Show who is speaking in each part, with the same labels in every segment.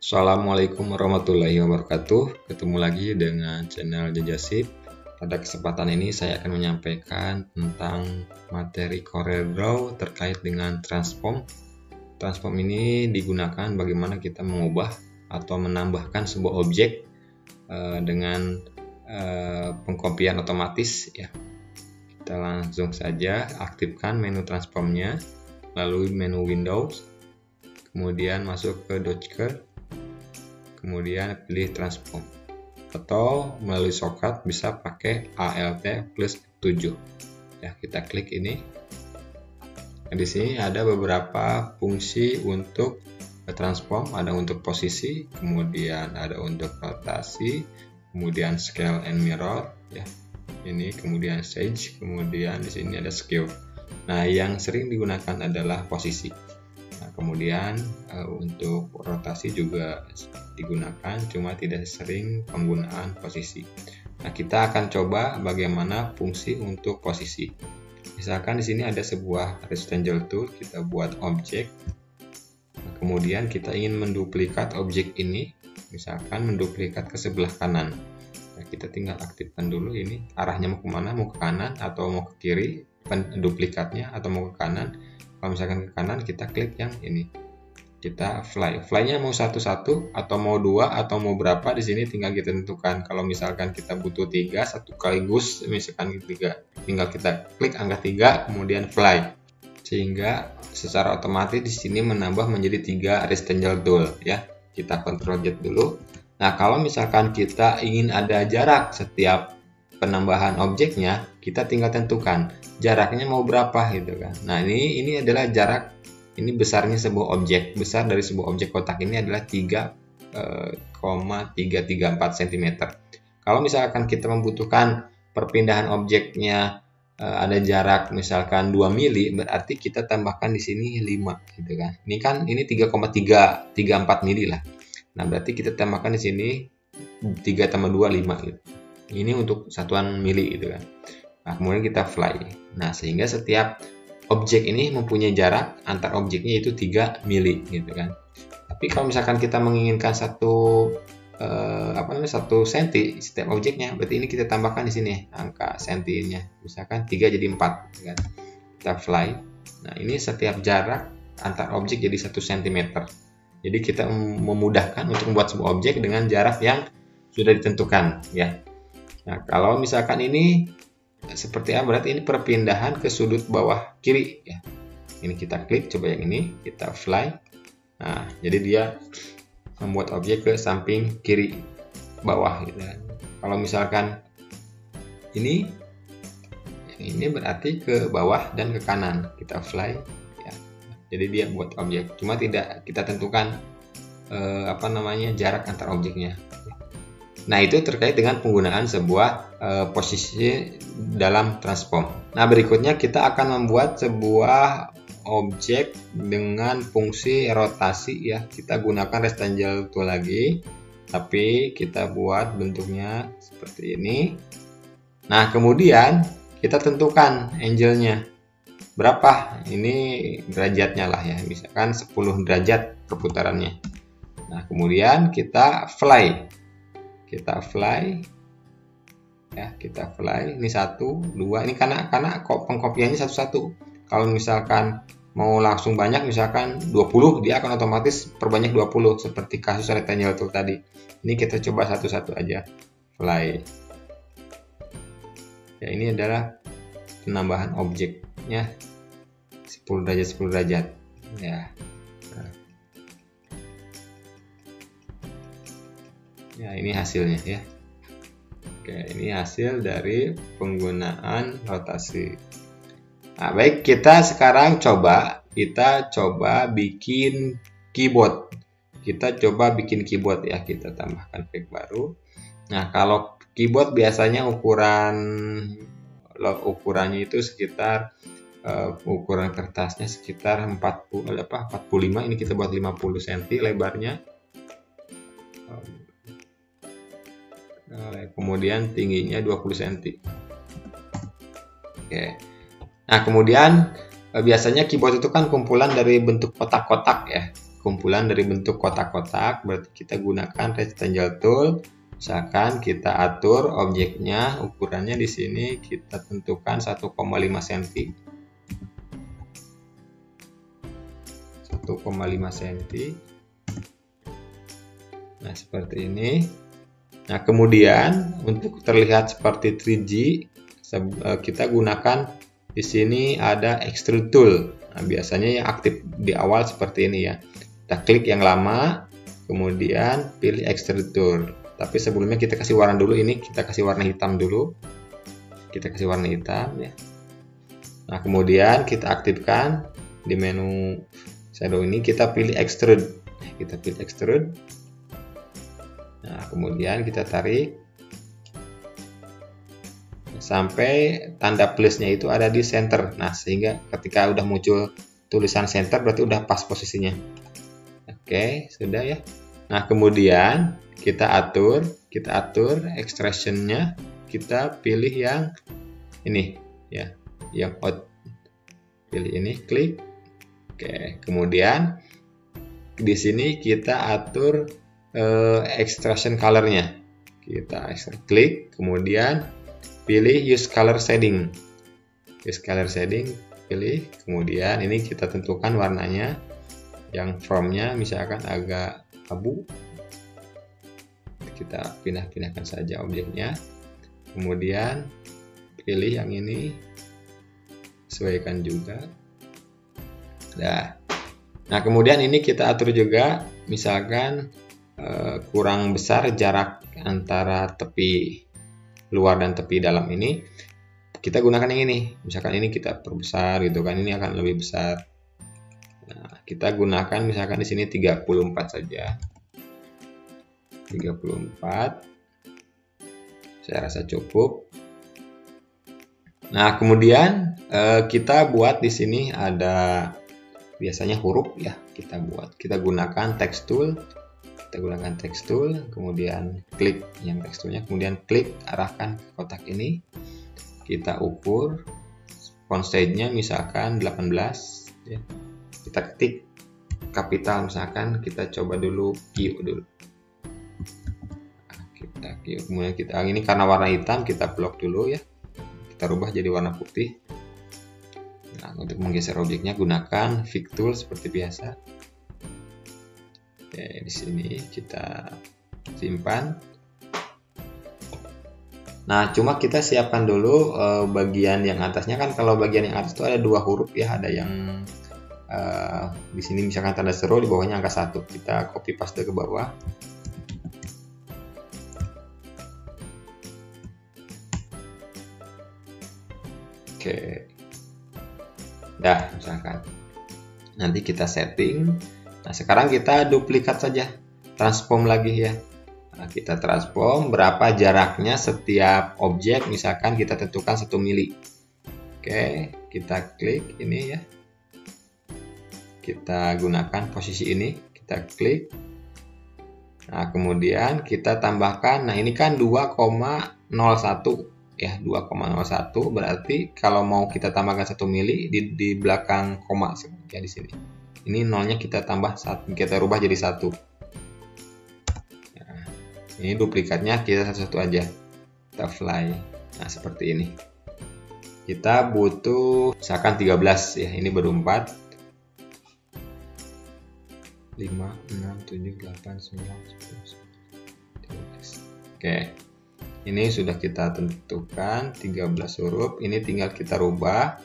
Speaker 1: Assalamualaikum warahmatullahi wabarakatuh. Ketemu lagi dengan channel Jajasip. Pada kesempatan ini saya akan menyampaikan tentang materi CorelDRAW terkait dengan transform. Transform ini digunakan bagaimana kita mengubah atau menambahkan sebuah objek dengan pengkopian otomatis ya. Kita langsung saja aktifkan menu transformnya, lalu menu Windows, kemudian masuk ke Docker, kemudian pilih transform, atau melalui shortcut bisa pakai Alt plus F7 ya. Kita klik ini. Nah, di sini ada beberapa fungsi untuk transform, ada untuk posisi, kemudian ada untuk rotasi, kemudian scale and mirror ya. Ini kemudian stage, kemudian di sini ada scale. Nah, yang sering digunakan adalah posisi. Nah, kemudian untuk rotasi juga digunakan, cuma tidak sering penggunaan posisi. Nah, kita akan coba bagaimana fungsi untuk posisi. Misalkan di sini ada sebuah rectangle tool, kita buat objek. Nah, kemudian kita ingin menduplikat objek ini, misalkan menduplikat ke sebelah kanan. Nah, kita tinggal aktifkan dulu ini, arahnya mau kemana, mau ke kanan atau mau ke kiri, duplikatnya atau mau ke kanan. Kalau misalkan ke kanan, kita klik yang ini. Kita fly-nya mau satu-satu atau mau dua atau mau berapa, di sini tinggal kita tentukan. Kalau misalkan kita butuh 3 satu sekaligus, misalkan 3, tinggal kita klik angka 3 kemudian fly. Sehingga secara otomatis di sini menambah menjadi 3 rectangle tool ya. Kita Ctrl Z dulu. Nah, kalau misalkan kita ingin ada jarak setiap penambahan objeknya, kita tinggal tentukan jaraknya mau berapa gitu kan. Nah, ini adalah jarak, ini besarnya sebuah objek. Besar dari sebuah objek kotak ini adalah 3,334 cm. Kalau misalkan kita membutuhkan perpindahan objeknya ada jarak misalkan 2 mili, berarti kita tambahkan di sini 5 gitu kan. Ini 3,334 mili lah. Nah, berarti kita tambahkan di sini 3 tambah 2 5 gitu. Ini untuk satuan mili gitu kan. Nah, kemudian kita fly. Nah, sehingga setiap objek ini mempunyai jarak antar objeknya itu 3 mili gitu kan. Tapi kalau misalkan kita menginginkan 1 senti setiap objeknya, berarti ini kita tambahkan di sini angka sentinya. Misalkan 3 jadi 4 gitu kan. Kita fly. Nah, ini setiap jarak antar objek jadi 1 cm. Jadi kita memudahkan untuk membuat sebuah objek dengan jarak yang sudah ditentukan ya. Nah, kalau misalkan ini seperti apa, berarti ini perpindahan ke sudut bawah kiri ya. Ini kita klik, coba yang ini, kita fly. Nah, jadi dia membuat objek ke samping kiri bawah gitu kan. Kalau misalkan ini berarti ke bawah dan ke kanan, kita fly ya. Jadi dia buat objek, cuma tidak kita tentukan jarak antar objeknya. Nah, itu terkait dengan penggunaan sebuah posisi dalam transform. Nah, berikutnya kita akan membuat sebuah objek dengan fungsi rotasi ya. Kita gunakan rectangle tool lagi, tapi kita buat bentuknya seperti ini. Nah, kemudian kita tentukan angle-nya berapa. Ini derajatnya lah ya, misalkan 10 derajat perputarannya. Nah, kemudian kita fly. Kita fly ya, kita fly. Ini 1 2, ini karena pengkopiannya satu-satu. Kalau misalkan mau langsung banyak, misalkan 20, dia akan otomatis perbanyak 20 seperti kasus rectangle tool tadi. Ini kita coba satu-satu aja. Fly ya, ini adalah penambahan objeknya 10 derajat ya. Ya, ini hasilnya ya. Oke, ini hasil dari penggunaan rotasi. Nah, baik, kita sekarang coba bikin keyboard. Kita coba bikin keyboard ya, kita tambahkan fake baru. Nah, kalau keyboard biasanya ukurannya itu sekitar ukuran kertasnya sekitar 45, ini kita buat 50 cm lebarnya. Kemudian tingginya 20 cm. Oke. Nah, kemudian biasanya keyboard itu kan kumpulan dari bentuk kotak-kotak ya. kumpulan dari bentuk kotak-kotak, berarti kita gunakan rectangle tool. Misalkan kita atur objeknya, ukurannya di sini kita tentukan 1,5 cm. 1,5 cm. Nah, seperti ini. Nah, kemudian untuk terlihat seperti 3G, kita gunakan di sini ada extrude tool. Nah, biasanya yang aktif di awal seperti ini ya. Kita klik yang lama, kemudian pilih extrude tool. Tapi sebelumnya kita kasih warna dulu, ini kita kasih warna hitam dulu. Kita kasih warna hitam ya. Nah, kemudian kita aktifkan di menu shadow ini, kita pilih extrude. Kita pilih extrude. Nah, kemudian kita tarik sampai tanda plusnya itu ada di center. Nah, sehingga ketika udah muncul tulisan center berarti udah pas posisinya. Oke, sudah ya. Nah, kemudian kita atur extraction-nya, kita pilih yang ini ya, yang out. Pilih ini, klik. Oke, kemudian di sini kita atur extraction color-nya. Kita klik, kemudian pilih use color shading. Use color shading, pilih, kemudian ini kita tentukan warnanya. Yang from-nya misalkan agak abu. Kita pindah-pindahkan saja objeknya. Kemudian pilih yang ini, sesuaikan juga. Nah, kemudian ini kita atur juga, misalkan kurang besar jarak antara tepi luar dan tepi dalam ini, kita gunakan yang ini. Misalkan ini kita perbesar gitu kan, ini akan lebih besar. Nah, kita gunakan misalkan di sini 34 saja. 34. Saya rasa cukup. Nah, kemudian kita buat di sini ada biasanya huruf ya, kita gunakan text tool. Kita gunakan text tool, kemudian klik yang text toolnya, kemudian klik arahkan ke kotak ini. Kita ukur font size-nya misalkan 18 ya. Kita ketik kapital, misalkan kita coba dulu Q dulu. Kita Q, kemudian kita ini karena warna hitam kita blok dulu ya. Kita rubah jadi warna putih. Nah, untuk menggeser objeknya gunakan Pick tool seperti biasa. Oke, di sini kita simpan. Nah, cuma kita siapkan dulu bagian yang atasnya kan. Kalau bagian yang atas itu ada dua huruf ya, ada yang di sini misalkan tanda seru, di bawahnya angka 1. Kita copy paste ke bawah. Oke. Dah, misalkan. Nanti kita setting. Nah, sekarang kita duplikat saja, transform lagi ya. Nah, kita transform berapa jaraknya setiap objek, misalkan kita tentukan 1 mili. Oke, kita klik ini ya. Kita gunakan posisi ini, kita klik. Nah, kemudian kita tambahkan, nah ini kan 2,01 ya, 2,01 berarti kalau mau kita tambahkan 1 mili di belakang koma ya di sini. Ini nolnya kita tambah 1, kita rubah jadi 1. Nah, ini duplikatnya kita satu-satu aja. Kita fly. Nah, seperti ini. Kita butuh misalkan 13 ya, ini baru 4. 5, 6, 7, 8, 9, 10, 11. Oke. Ini sudah kita tentukan 13 huruf. Ini tinggal kita rubah.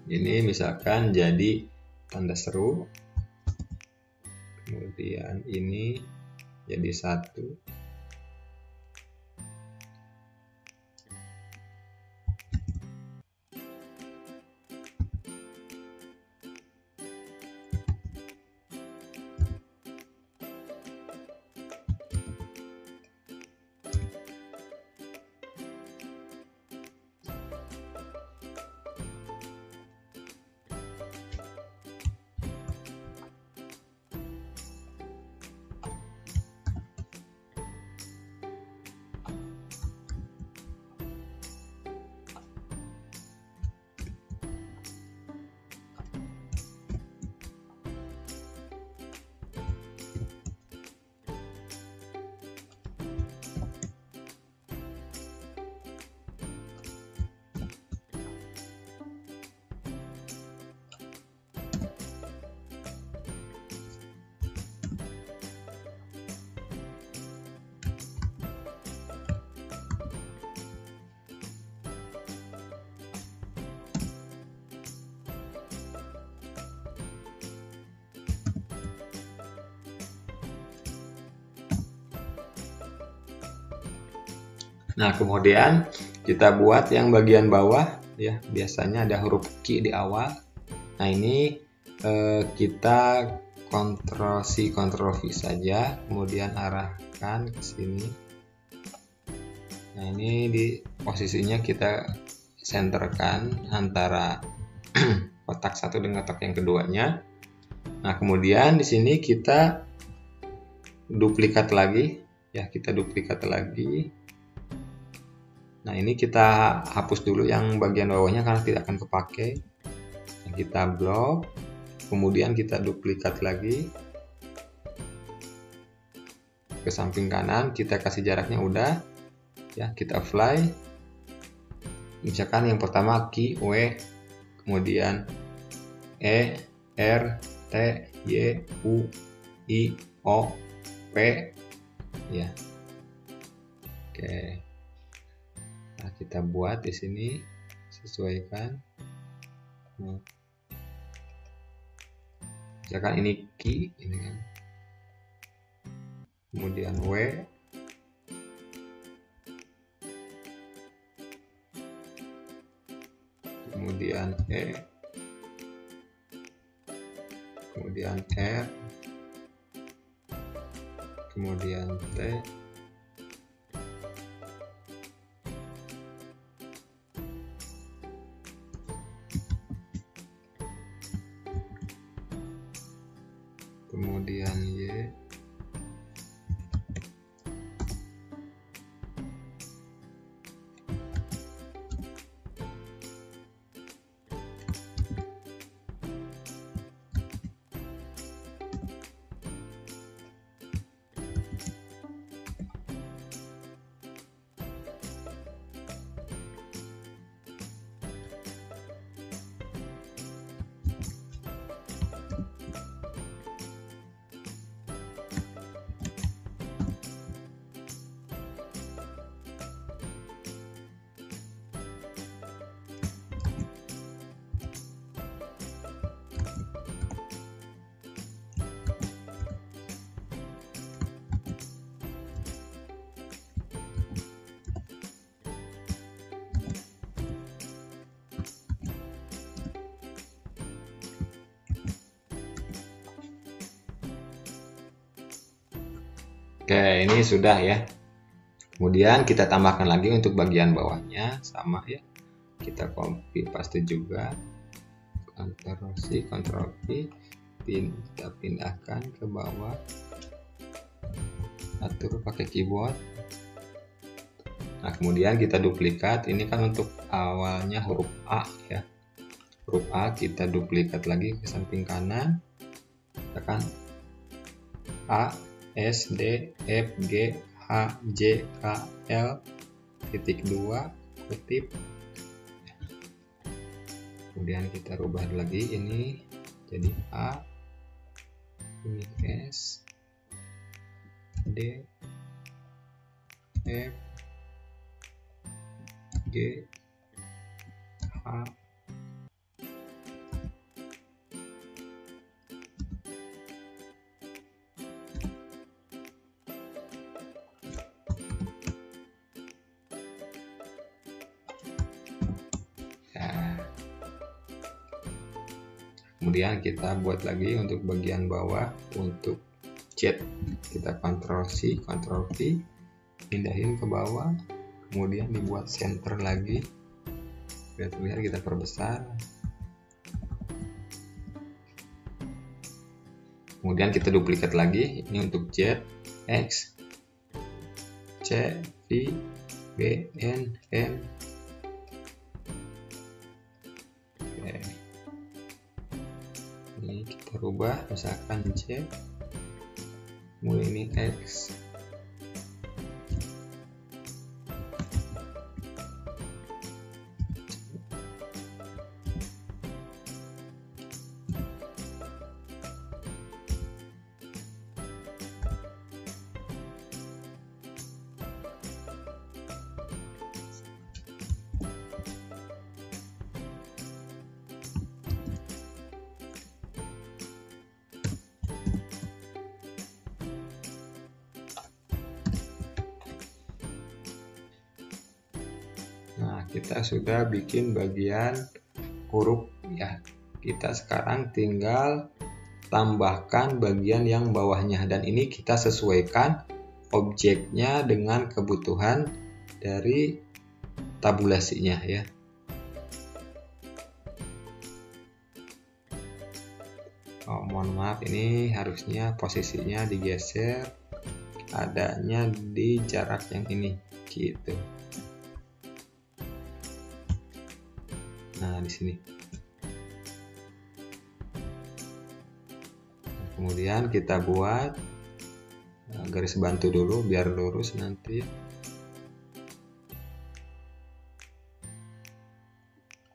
Speaker 1: Ini misalkan jadi tanda seru, kemudian ini jadi 1. Nah, kemudian kita buat yang bagian bawah ya, biasanya ada huruf Q di awal. Nah, ini kita Ctrl C Ctrl V saja, kemudian arahkan ke sini. Nah, ini di posisinya kita senterkan antara kotak satu dengan kotak yang keduanya. Nah, kemudian di sini kita duplikat lagi ya, kita duplikat lagi. Nah, ini kita hapus dulu yang bagian bawahnya karena tidak akan kepake. Nah, kita blok, kemudian kita duplikat lagi ke samping kanan, kita kasih jaraknya udah ya, kita apply. Misalkan yang pertama Q, W, kemudian E, R, T, Y, U, I, O, P ya. Oke. Nah, kita buat di sini, sesuaikan. Misalkan ini Q, ini kan. Kemudian W, kemudian E, kemudian R, kemudian T, kemudian Y, Oke, ini sudah ya. Kemudian kita tambahkan lagi untuk bagian bawahnya, sama ya. Kita copy paste juga. Ctrl C, Ctrl V. Kita pindahkan ke bawah. Atur pakai keyboard. Nah, kemudian kita duplikat. Ini kan untuk awalnya huruf A ya. Huruf A kita duplikat lagi ke samping kanan. Tekan A, S, D, F, G, H, J, K, L, titik 2, kutip. Kemudian kita rubah lagi ini jadi A, ini S, D, F, G, H, kemudian kita buat lagi untuk bagian bawah. Untuk chat kita Ctrl C Ctrl V, pindahin ke bawah, kemudian dibuat center lagi biar terlihat, kita perbesar. Kemudian kita duplikat lagi ini untuk Z, X, C, V, B, N, M. Ini kita rubah, misalkan C, kemudian ini X, kita sudah bikin bagian huruf ya. Kita sekarang tinggal tambahkan bagian yang bawahnya, dan ini kita sesuaikan objeknya dengan kebutuhan dari tabulasinya ya. Oh, mohon maaf, ini harusnya posisinya digeser, adanya di jarak yang ini gitu. Nah, di sini. Kemudian kita buat garis bantu dulu biar lurus nanti.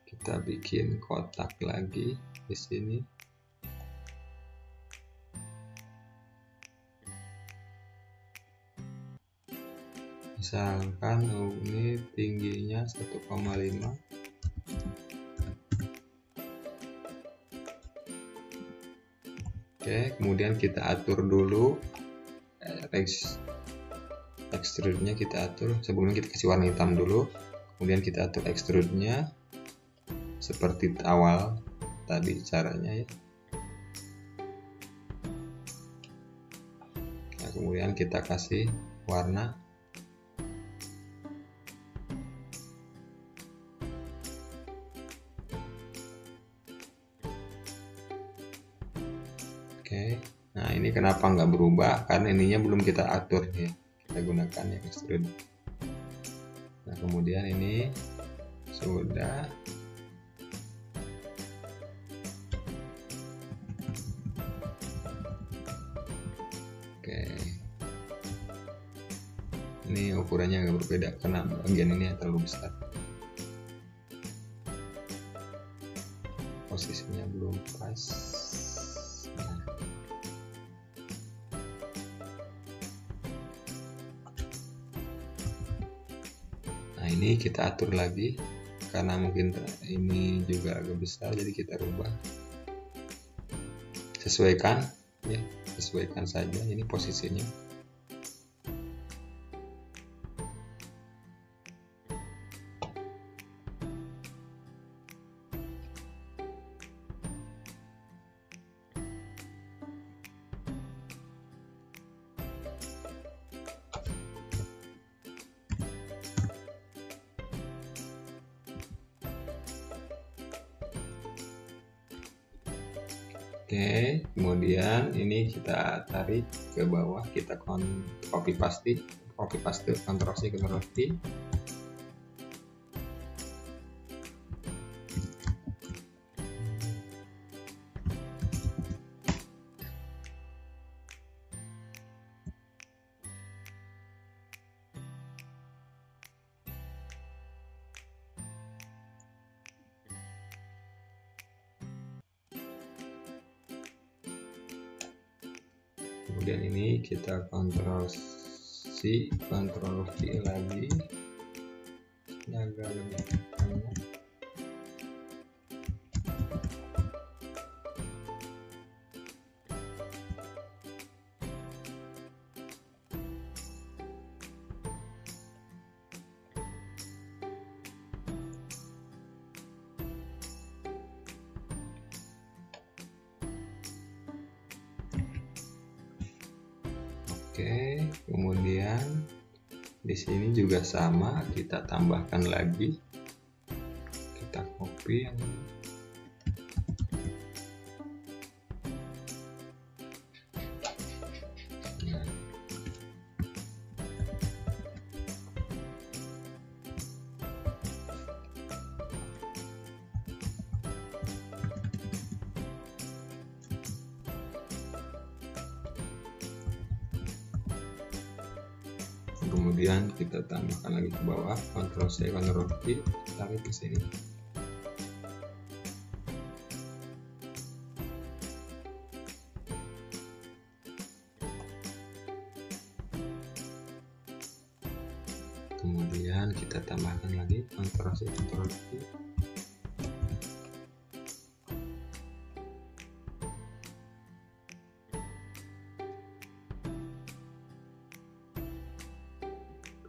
Speaker 1: Kita bikin kotak lagi di sini. Misalkan ini tingginya 1,5. Oke, kemudian kita atur dulu extrude-nya, kita atur. Sebelumnya kita kasih warna hitam dulu, kemudian kita atur extrude-nya seperti awal tadi caranya ya. Nah, kemudian kita kasih warna. Oke, nah ini kenapa nggak berubah? Karena ininya belum kita atur ya. Kita gunakan yang extrude. Nah, kemudian ini sudah. Oke, ini ukurannya agak berbeda karena bagian ini terlalu besar. Posisinya belum pas. Nah, ini kita atur lagi karena mungkin ini juga agak besar, jadi kita rubah. Sesuaikan ya, sesuaikan saja ini posisinya. Oke, kemudian ini kita tarik ke bawah, kita copy paste, Ctrl C, Ctrl V. Kemudian ini kita Ctrl C, Ctrl V lagi. Ini agak lebih banyak. Oke, kemudian di sini juga sama, kita tambahkan lagi, kita copy yang ini. Nah. Kemudian kita tambahkan lagi ke bawah, Ctrl C, Ctrl V, tarik ke sini. Kemudian kita tambahkan lagi, Ctrl C, Ctrl V.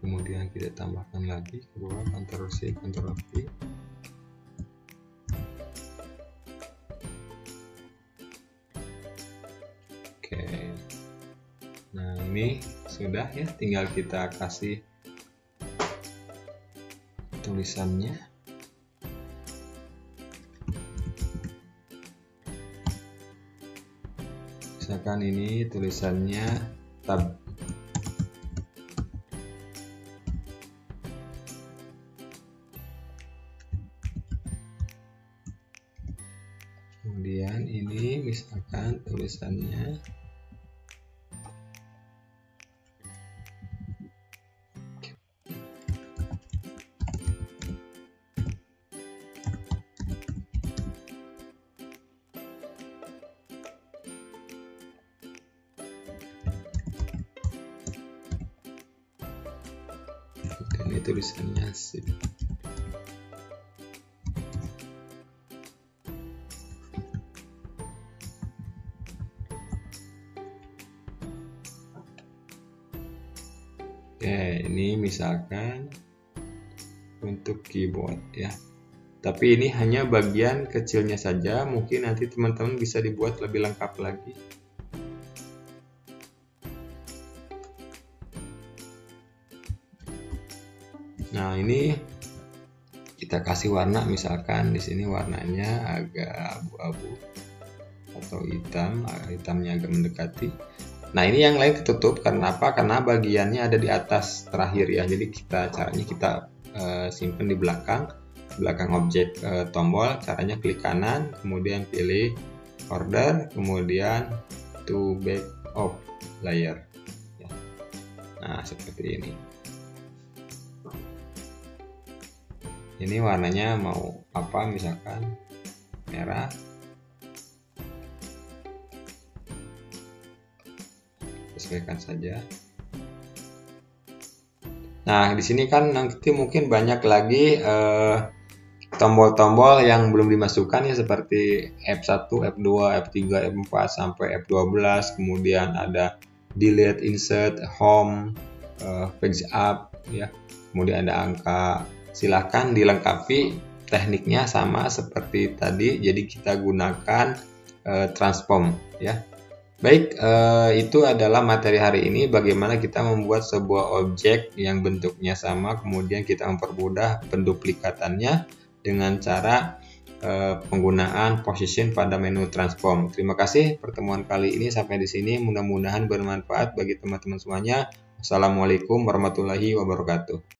Speaker 1: Kemudian kita tambahkan lagi ke bawah, Ctrl C, Ctrl V. Oke, nah ini sudah ya, tinggal kita kasih tulisannya. Misalkan ini tulisannya tab. Kemudian ini misalkan tulisannya ini tulisannya sip. Oke, ini misalkan untuk keyboard ya. Tapi ini hanya bagian kecilnya saja, mungkin nanti teman-teman bisa dibuat lebih lengkap lagi. Nah, ini kita kasih warna, misalkan di sini warnanya agak abu-abu atau hitam, hitamnya agak mendekati. Nah, ini yang lain ketutup karena apa? Karena bagiannya ada di atas terakhir ya. Jadi caranya kita simpan di belakang objek tombol. Caranya klik kanan, kemudian pilih order, kemudian to back of layer. Ya. Nah, seperti ini. Ini warnanya mau apa? Misalkan merah. Sesuaikan saja. Nah, di sini kan nanti mungkin banyak lagi tombol-tombol yang belum dimasukkan ya, seperti F1, F2, F3, F4 sampai F12. Kemudian ada delete, insert, home, page up ya. Kemudian ada angka. Silahkan dilengkapi, tekniknya sama seperti tadi. Jadi kita gunakan transform ya. Baik, itu adalah materi hari ini, bagaimana kita membuat sebuah objek yang bentuknya sama, kemudian kita mempermudah penduplikatannya dengan cara penggunaan position pada menu transform. Terima kasih pertemuan kali ini sampai di sini, mudah-mudahan bermanfaat bagi teman-teman semuanya. Assalamualaikum warahmatullahi wabarakatuh.